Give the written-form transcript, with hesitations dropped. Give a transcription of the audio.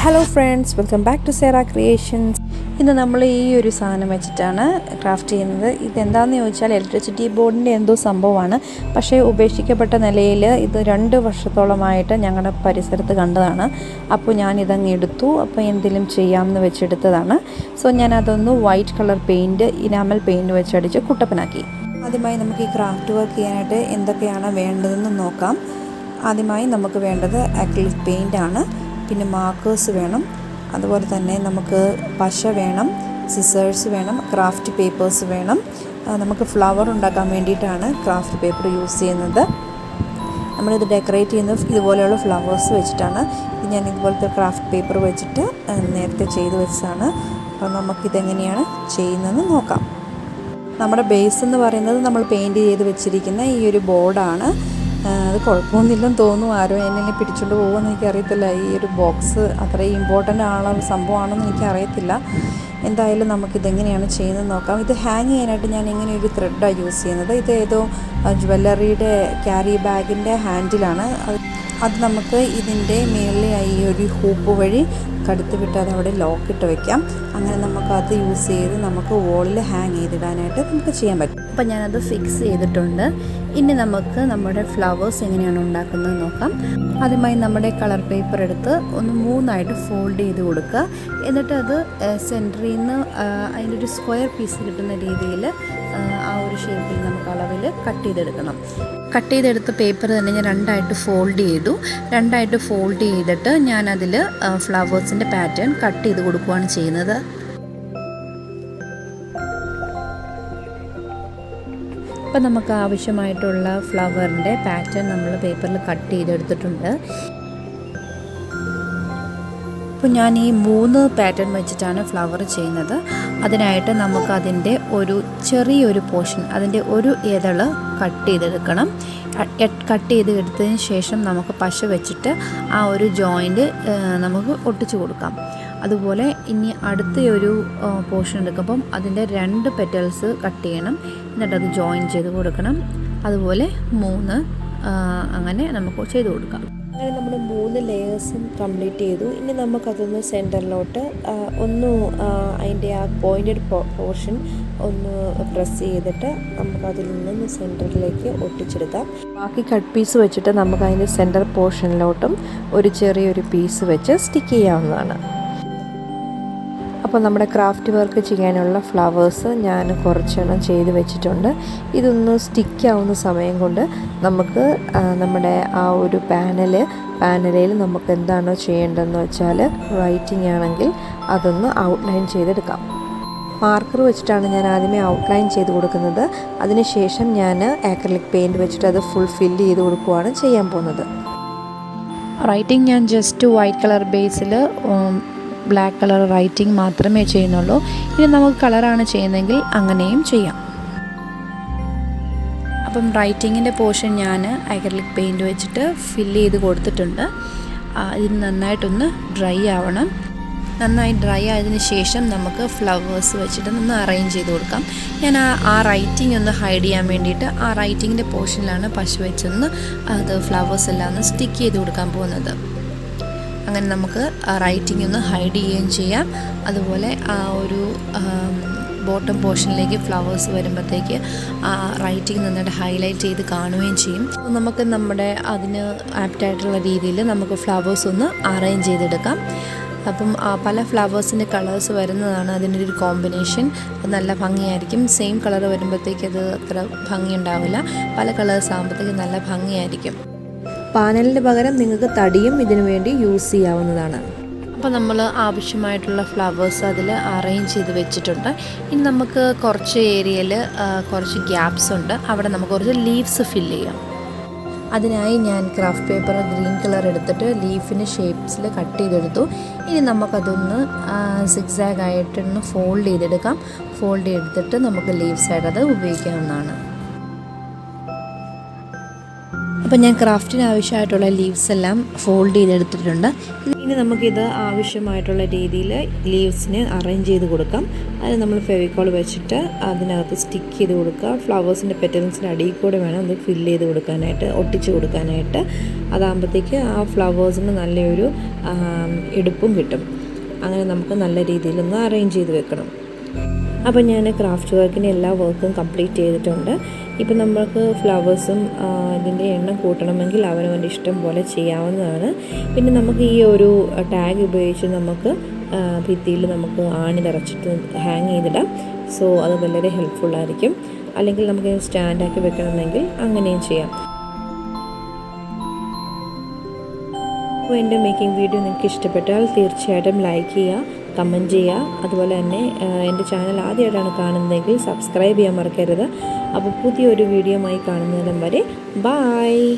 Hello friends, welcome back to Sera creations. ഇന്ന് നമ്മൾ ഈ ഒരു സാധനം വെച്ചിട്ടാണ് ക്രാഫ്റ്റ് ചെയ്യുന്നത്. ഇതെന്താണെന്ന് ചോദിച്ചാൽ ഇലക്ട്രിസിറ്റി ബോർഡിൻ്റെ എന്തോ സംഭവമാണ്. പക്ഷേ ഉപേക്ഷിക്കപ്പെട്ട നിലയിൽ ഇത് 2 വർഷത്തോളമായിട്ട് ഞങ്ങളുടെ പരിസരത്ത് കണ്ടതാണ്. അപ്പോൾ ഞാനിതങ്ങ് എടുത്തു. അപ്പോൾ എന്തെങ്കിലും ചെയ്യാമെന്ന് വെച്ചെടുത്തതാണ്. സോ ഞാനതൊന്ന് white colour paint, enamel paint വെച്ചടിച്ച് കുട്ടപ്പനാക്കി. ആദ്യമായി നമുക്ക് ഈ ക്രാഫ്റ്റ് വർക്ക് ചെയ്യാനായിട്ട് എന്തൊക്കെയാണ് വേണ്ടതെന്ന് നോക്കാം. ആദ്യമായി നമുക്ക് വേണ്ടത് അക്രിലിക് പെയിൻ്റാണ്. പിന്നെ മാർക്കേഴ്സ് വേണം. അതുപോലെ തന്നെ നമുക്ക് പശ വേണം, സിസേഴ്സ് വേണം, ക്രാഫ്റ്റ് പേപ്പേഴ്സ് വേണം. നമുക്ക് ഫ്ലവർ ഉണ്ടാക്കാൻ വേണ്ടിയിട്ടാണ് ക്രാഫ്റ്റ് പേപ്പർ യൂസ് ചെയ്യുന്നത്. നമ്മളിത് ഡെക്കറേറ്റ് ചെയ്യുന്നത് ഇതുപോലെയുള്ള ഫ്ലവേഴ്സ് വെച്ചിട്ടാണ്. ഇത് ഞാൻ ഇതുപോലത്തെ ക്രാഫ്റ്റ് പേപ്പർ വെച്ചിട്ട് നേരത്തെ ചെയ്ത് വെച്ചതാണ്. അപ്പോൾ നമുക്കിതെങ്ങനെയാണ് ചെയ്യുന്നതെന്ന് നോക്കാം. നമ്മുടെ ബേസ് എന്ന് പറയുന്നത് നമ്മൾ പെയിൻറ്റ് ചെയ്ത് വെച്ചിരിക്കുന്ന ഈ ഒരു ബോർഡാണ്. അത് കുഴപ്പമൊന്നുമില്ലെന്ന് തോന്നുന്നു. ആരും എന്നെ പിടിച്ചുകൊണ്ട് പോകുമെന്ന് എനിക്കറിയത്തില്ല. ഈ ഒരു ബോക്സ് അത്രയും ഇമ്പോർട്ടൻ്റ് ആണോ സംഭവമാണെന്ന് എനിക്കറിയത്തില്ല. എന്തായാലും നമുക്കിതെങ്ങനെയാണ് ചെയ്യുന്നത് നോക്കാം. ഇത് ഹാങ് ചെയ്യാനായിട്ട് ഞാൻ ഇങ്ങനെ ഒരു ത്രെഡാണ് യൂസ് ചെയ്യുന്നത്. ഇത് ഏതോ ജ്വല്ലറിയുടെ ക്യാരി ബാഗിൻ്റെ ഹാൻഡിലാണ്. അത് നമുക്ക് ഇതിൻ്റെ മേളിൽ ഈ ഒരു ഹൂപ്പ് വഴി കടുത്ത് വിട്ട് അതവിടെ ലോക്കിട്ട് വയ്ക്കാം. അങ്ങനെ നമുക്കത് യൂസ് ചെയ്ത് നമുക്ക് വോളിൽ ഹാങ് ചെയ്തിടാനായിട്ട് നമുക്ക് ചെയ്യാൻ പറ്റും. അപ്പോൾ ഞാനത് ഫിക്സ് ചെയ്തിട്ടുണ്ട്. ഇനി നമുക്ക് നമ്മുടെ ഫ്ലവേഴ്സ് എങ്ങനെയാണ് ഉണ്ടാക്കുന്നത് നോക്കാം. ആദ്യമായി നമ്മുടെ കളർ പേപ്പർ എടുത്ത് ഒന്ന് 3ആയിട്ട് ഫോൾഡ് ചെയ്ത് കൊടുക്കുക. എന്നിട്ട് അത് സെൻറ്ററിൽ നിന്ന് അതിൻ്റെ ഒരു സ്ക്വയർ പീസ് കിട്ടുന്ന രീതിയിൽ ആ ഒരു ഷേപ്പിൽ നമുക്ക് അളവിൽ കട്ട് ചെയ്തെടുക്കണം. കട്ട് ചെയ്തെടുത്ത പേപ്പർ തന്നെ ഞാൻ 2ആയിട്ട് ഫോൾഡ് ചെയ്തു. 2ആയിട്ട് ഫോൾഡ് ചെയ്തിട്ട് ഞാനതിൽ ഫ്ലവേഴ്സിൻ്റെ പാറ്റേൺ കട്ട് ചെയ്ത് കൊടുക്കുകയാണ് ചെയ്യുന്നത്. അപ്പോൾ നമുക്ക് ആവശ്യമായിട്ടുള്ള ഫ്ലവറിൻ്റെ പാറ്റേൺ നമ്മൾ പേപ്പറിൽ കട്ട് ചെയ്തെടുത്തിട്ടുണ്ട്. അപ്പോൾ ഞാൻ ഈ 3 പാറ്റേൺ വെച്ചിട്ടാണ് ഫ്ലവർ ചെയ്യുന്നത്. അതിനായിട്ട് നമുക്കതിൻ്റെ ഒരു ചെറിയൊരു പോർഷൻ, അതിൻ്റെ ഒരു ഇതള് കട്ട് ചെയ്തെടുക്കണം. കട്ട് ചെയ്തെടുത്തതിന് ശേഷം നമുക്ക് പശ വെച്ചിട്ട് ആ ഒരു ജോയിൻറ്റ് നമുക്ക് ഒട്ടിച്ചു കൊടുക്കാം. അതുപോലെ ഇനി അടുത്ത ഒരു പോർഷൻ എടുക്കുമ്പം അതിൻ്റെ 2 പെറ്റൽസ് കട്ട് ചെയ്യണം. എന്നിട്ടത് ജോയിൻ ചെയ്ത് കൊടുക്കണം. അതുപോലെ 3 അങ്ങനെ നമുക്ക് ചെയ്ത് കൊടുക്കാം. അങ്ങനെ നമ്മൾ 3 ലെയേഴ്സും കംപ്ലീറ്റ് ചെയ്തു. ഇനി നമുക്കതൊന്ന് സെൻറ്ററിലോട്ട് അതിൻ്റെ ആ പോയിൻറ്റഡ് പോർഷൻ ഒന്ന് പ്രസ് ചെയ്തിട്ട് നമുക്കതിൽ നിന്ന് സെൻറ്ററിലേക്ക് ഒട്ടിച്ചെടുക്കാം. ബാക്കി കട്ട് പീസ് വെച്ചിട്ട് നമുക്ക് അതിൻ്റെ സെൻറ്റർ പോർഷനിലോട്ടും ഒരു ചെറിയൊരു പീസ് വെച്ച് സ്റ്റിക്ക് ചെയ്യാവുന്നതാണ്. അപ്പോൾ നമ്മുടെ ക്രാഫ്റ്റ് വർക്ക് ചെയ്യാനുള്ള ഫ്ലവേഴ്സ് ഞാൻ കുറച്ചെണ്ണം ചെയ്ത് വെച്ചിട്ടുണ്ട്. ഇതൊന്ന് സ്റ്റിക്കാവുന്ന സമയം കൊണ്ട് നമുക്ക് നമ്മുടെ ആ ഒരു പാനലിൽ നമുക്ക് എന്താണോ ചെയ്യേണ്ടതെന്ന് വെച്ചാൽ റൈറ്റിംഗ് ആണെങ്കിൽ അതൊന്ന് ഔട്ട്ലൈൻ ചെയ്തെടുക്കാം. മാർക്കർ വെച്ചിട്ടാണ് ഞാൻ ആദ്യമേ ഔട്ട്ലൈൻ ചെയ്ത് കൊടുക്കുന്നത്. അതിനുശേഷം ഞാൻ ആക്രിലിക് പെയിൻറ്റ് വെച്ചിട്ട് അത് ഫുൾ ഫില്ല് ചെയ്ത് കൊടുക്കുകയാണ് ചെയ്യാൻ പോകുന്നത്. റൈറ്റിംഗ് ഞാൻ ജസ്റ്റ് വൈറ്റ് കളർ ബേസിൽ ബ്ലാക്ക് കളർ റൈറ്റിംഗ് മാത്രമേ ചെയ്യുന്നുള്ളൂ. ഇനി നമുക്ക് കളറാണ് ചെയ്യുന്നതെങ്കിൽ അങ്ങനെയും ചെയ്യാം. അപ്പം റൈറ്റിങ്ങിൻ്റെ പോർഷൻ ഞാൻ അക്രിലിക് പെയിൻറ്റ് വെച്ചിട്ട് ഫില്ല് ചെയ്ത് കൊടുത്തിട്ടുണ്ട്. ഇത് നന്നായിട്ടൊന്ന് ഡ്രൈ ആവണം. നന്നായി ഡ്രൈ ആയതിനു ശേഷം നമുക്ക് ഫ്ലവേഴ്സ് വെച്ചിട്ട് ഒന്ന് അറേഞ്ച് ചെയ്ത് കൊടുക്കാം. ഞാൻ ആ റൈറ്റിംഗ് ഒന്ന് ഹൈഡ് ചെയ്യാൻ വേണ്ടിയിട്ട് ആ റൈറ്റിങ്ങിൻ്റെ പോർഷനിലാണ് പശ വെച്ചൊന്ന് അത് ഫ്ലവേഴ്സ് എല്ലാം ഒന്ന് സ്റ്റിക്ക് ചെയ്ത് കൊടുക്കാൻ പോകുന്നത്. അങ്ങനെ നമുക്ക് റൈറ്റിംഗ് ഒന്ന് ഹൈഡ് ചെയ്യുകയും ചെയ്യാം. അതുപോലെ ആ ഒരു ബോട്ടം പോർഷനിലേക്ക് ഫ്ലവേഴ്സ് വരുമ്പോഴത്തേക്ക് ആ റൈറ്റിംഗ് നന്നായിട്ട് ഹൈലൈറ്റ് ചെയ്ത് കാണുകയും ചെയ്യും. നമുക്ക് നമ്മുടെ അതിന് ആപ്റ്റായിട്ടുള്ള രീതിയിൽ നമുക്ക് ഫ്ലവേഴ്സ് ഒന്ന് അറേഞ്ച് ചെയ്തെടുക്കാം. അപ്പം പല ഫ്ലവേഴ്സിൻ്റെ കളേഴ്സ് വരുന്നതാണ് അതിൻ്റെ ഒരു കോമ്പിനേഷൻ. നല്ല ഭംഗിയായിരിക്കും. സെയിം കളർ വരുമ്പോഴത്തേക്ക് അത് അത്ര ഭംഗി ഉണ്ടാവില്ല. പല കളേഴ്സ് ആകുമ്പോഴത്തേക്ക് നല്ല ഭംഗിയായിരിക്കും. പാനലിന് പകരം നിങ്ങൾക്ക് തടിയും ഇതിനു വേണ്ടി യൂസ് ചെയ്യാവുന്നതാണ്. അപ്പോൾ നമ്മൾ ആവശ്യമായിട്ടുള്ള ഫ്ലവേഴ്സ് അതിൽ അറേഞ്ച് ചെയ്ത് വെച്ചിട്ടുണ്ട്. ഇനി നമുക്ക് കുറച്ച് ഏരിയയിൽ കുറച്ച് ഗ്യാപ്സ് ഉണ്ട്. അവിടെ നമുക്ക് കുറച്ച് ലീവ്സ് ഫില്ല് ചെയ്യാം. അതിനായി ഞാൻ ക്രാഫ്റ്റ് പേപ്പർ ഗ്രീൻ കളർ എടുത്തിട്ട് ലീഫിൻ്റെ ഷേപ്സിൽ കട്ട് ചെയ്തെടുത്തു. ഇനി നമുക്കതൊന്ന് സിഗ്സാഗ് ആയിട്ടൊന്ന് ഫോൾഡ് ചെയ്തെടുക്കാം. ഫോൾഡ് ചെയ്തെടുത്തിട്ട് നമുക്ക് ലീവ്സ് ആയിട്ട് അത് ഉപയോഗിക്കാവുന്നതാണ്. അപ്പോൾ ഞാൻ ക്രാഫ്റ്റിന് ആവശ്യമായിട്ടുള്ള ലീവ്സ് എല്ലാം ഫോൾഡ് ചെയ്തെടുത്തിട്ടുണ്ട്. ഇനി നമുക്കിത് ആവശ്യമായിട്ടുള്ള രീതിയിൽ ലീവ്സിന് അറേഞ്ച് ചെയ്ത് കൊടുക്കാം. അത് നമ്മൾ ഫെവിക്കോൾ വെച്ചിട്ട് അതിനകത്ത് സ്റ്റിക്ക് ചെയ്ത് കൊടുക്കുക. ഫ്ലവേഴ്സിൻ്റെ പെറ്റൽസിൻ്റെ അടിയിൽ കൂടെ വേണം അത് ഫില്ല് ചെയ്ത് കൊടുക്കാനായിട്ട്, ഒട്ടിച്ച് കൊടുക്കാനായിട്ട്. അതാകുമ്പോഴത്തേക്ക് ആ ഫ്ലവേഴ്സിന് നല്ലൊരു എടുപ്പും കിട്ടും. അങ്ങനെ നമുക്ക് നല്ല രീതിയിലൊന്ന് അറേഞ്ച് ചെയ്ത് വെക്കണം. അപ്പോൾ ഞാൻ ക്രാഫ്റ്റ് വർക്കിൻ്റെ എല്ലാ വർക്കും കംപ്ലീറ്റ് ചെയ്തിട്ടുണ്ട്. ഇപ്പം നമുക്ക് ഫ്ലവേഴ്സും ഇതിൻ്റെ എണ്ണം കൂട്ടണമെങ്കിൽ അവനവൻ്റെ ഇഷ്ടം പോലെ ചെയ്യാവുന്നതാണ്. പിന്നെ നമുക്ക് ഈ ഒരു ടാഗ് ഉപയോഗിച്ച് നമുക്ക് ഭിത്തിയിൽ നമുക്ക് ആണി നിറച്ചിട്ട് ഹാങ് ചെയ്തിടാം. സോ അത് വളരെ ഹെൽപ്ഫുള്ളായിരിക്കും. അല്ലെങ്കിൽ നമുക്ക് സ്റ്റാൻഡാക്കി വെക്കണമെങ്കിൽ അങ്ങനെയും ചെയ്യാം. അപ്പോൾ എൻ്റെ മേക്കിംഗ് വീഡിയോ നിങ്ങൾക്ക് ഇഷ്ടപ്പെട്ടാൽ തീർച്ചയായിട്ടും ലൈക്ക് ചെയ്യുക, കമൻറ്റ് ചെയ്യുക. അതുപോലെ തന്നെ എൻ്റെ ചാനൽ ആദ്യമായിട്ടാണ് കാണുന്നതെങ്കിൽ സബ്സ്ക്രൈബ് ചെയ്യാൻ മറക്കരുത്. അപ്പോൾ പുതിയൊരു വീഡിയോയുമായി കാണുന്നതിനും വരെ ബായ്.